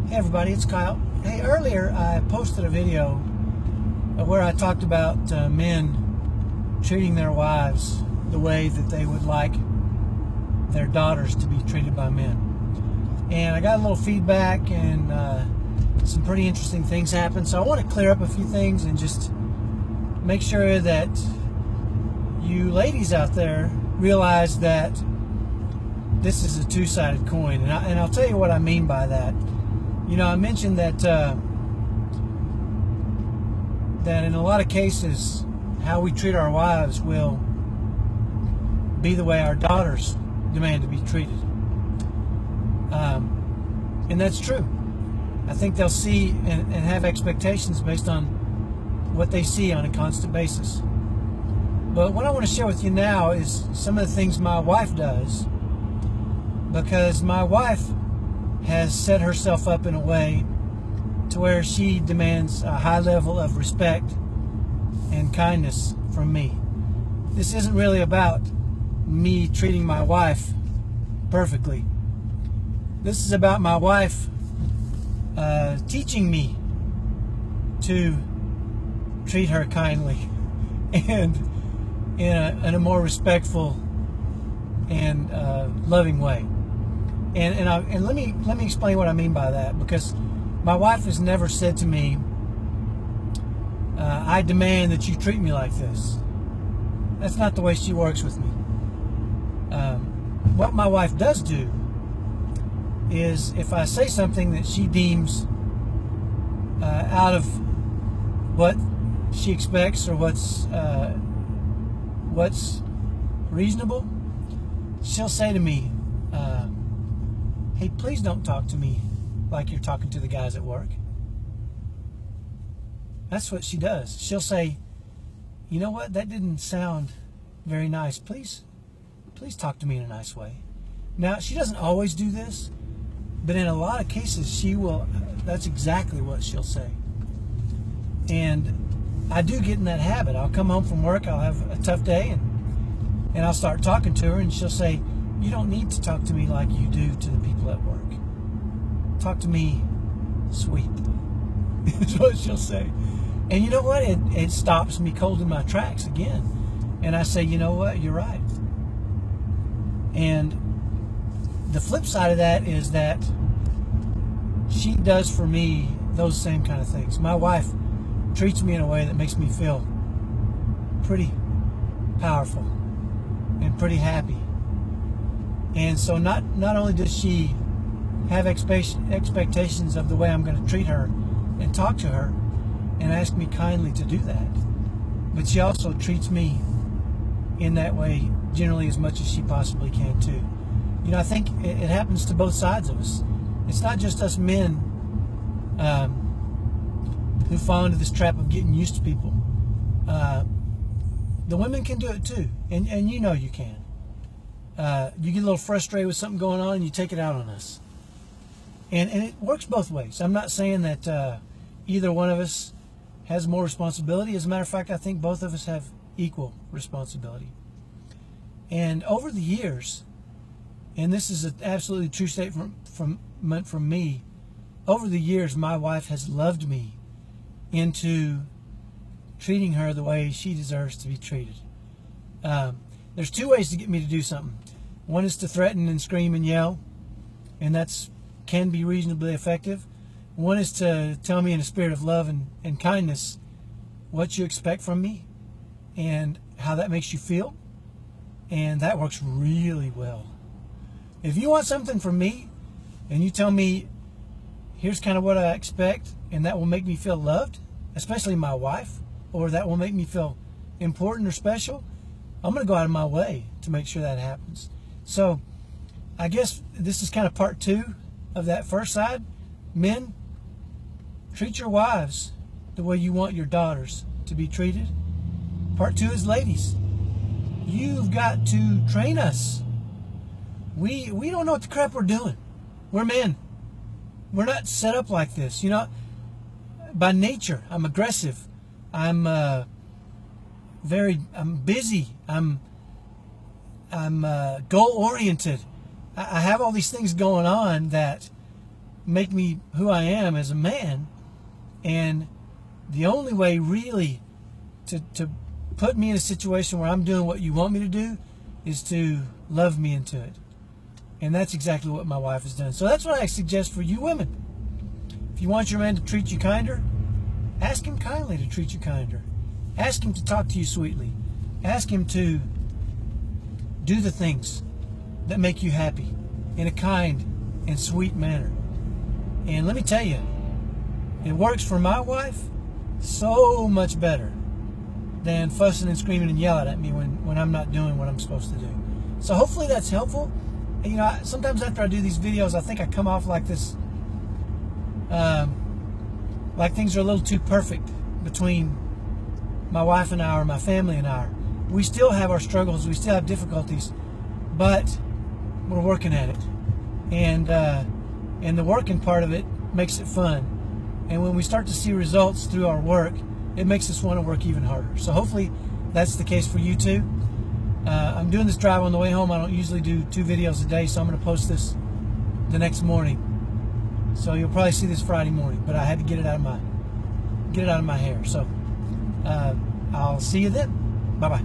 Hey everybody, it's Kyle. Hey, earlier I posted a video where I talked about men treating their wives the way that they would like their daughters to be treated by men. And I got a little feedback and some pretty interesting things happened. So I want to clear up a few things and just make sure that you ladies out there realize that this is a two-sided coin. And I'll tell you what I mean by that. You know, I mentioned that that in a lot of cases, how we treat our wives will be the way our daughters demand to be treated. And that's true. I think they'll see and have expectations based on what they see on a constant basis. But what I want to share with you now is some of the things my wife does, because my wife has set herself up in a way to where she demands a high level of respect and kindness from me. This isn't really about me treating my wife perfectly. This is about my wife teaching me to treat her kindly and in a more respectful and loving way. And let me explain what I mean by that, because my wife has never said to me, I demand that you treat me like this. That's not the way she works with me. What my wife does do is, if I say something that she deems out of what she expects or what's reasonable, she'll say to me, hey, please don't talk to me like you're talking to the guys at work. That's what she does. She'll say, you know what, that didn't sound very nice. Please talk to me in a nice way. Now, she doesn't always do this, but in a lot of cases she will. That's exactly what she'll say. And I do get in that habit. I'll come home from work, I'll have a tough day, and I'll start talking to her, and she'll say, you don't need to talk to me like you do to the people at work. Talk to me sweet, is what she'll say. And you know what? It stops me cold in my tracks again. And I say, you know what? You're right. And the flip side of that is that she does for me those same kind of things. My wife treats me in a way that makes me feel pretty powerful and pretty happy. And so not only does she have expectations of the way I'm going to treat her and talk to her and ask me kindly to do that, but she also treats me in that way generally as much as she possibly can too. You know, I think it happens to both sides of us. It's not just us men who fall into this trap of getting used to people. The women can do it too, and you know you can. You get a little frustrated with something going on and you take it out on us. And it works both ways. I'm not saying that either one of us has more responsibility. As a matter of fact, I think both of us have equal responsibility. And over the years, and this is an absolutely true statement from me, over the years my wife has loved me into treating her the way she deserves to be treated. There's two ways to get me to do something. One is to threaten and scream and yell, and that's can be reasonably effective. One is to tell me in a spirit of love and kindness what you expect from me and how that makes you feel, and that works really well. If you want something from me and you tell me, here's kind of what I expect, and that will make me feel loved, especially my wife, or that will make me feel important or special, I'm going to go out of my way to make sure that happens. So I guess this is kind of part two of that first side. Men, treat your wives the way you want your daughters to be treated. Part two is ladies. You've got to train us. We don't know what the crap we're doing. We're men. We're not set up like this. You know, by nature, I'm aggressive. I'm busy. I'm goal oriented. I have all these things going on that make me who I am as a man. And the only way really to put me in a situation where I'm doing what you want me to do is to love me into it. And that's exactly what my wife has done. So that's what I suggest for you women. If you want your man to treat you kinder, ask him kindly to treat you kinder. Ask him to talk to you sweetly. Ask him to do the things that make you happy in a kind and sweet manner. And let me tell you, it works for my wife so much better than fussing and screaming and yelling at me when I'm not doing what I'm supposed to do. So hopefully that's helpful. And, you know, sometimes after I do these videos, I think I come off like this, like things are a little too perfect between my wife and I, or my family and I. We still have our struggles, we still have difficulties, but we're working at it. And the working part of it makes it fun. And when we start to see results through our work, it makes us want to work even harder. So hopefully that's the case for you too. I'm doing this drive on the way home. I don't usually do 2 videos a day, so I'm going to post this the next morning. So you'll probably see this Friday morning, but I had to get it out of my hair. So I'll see you then. Bye-bye.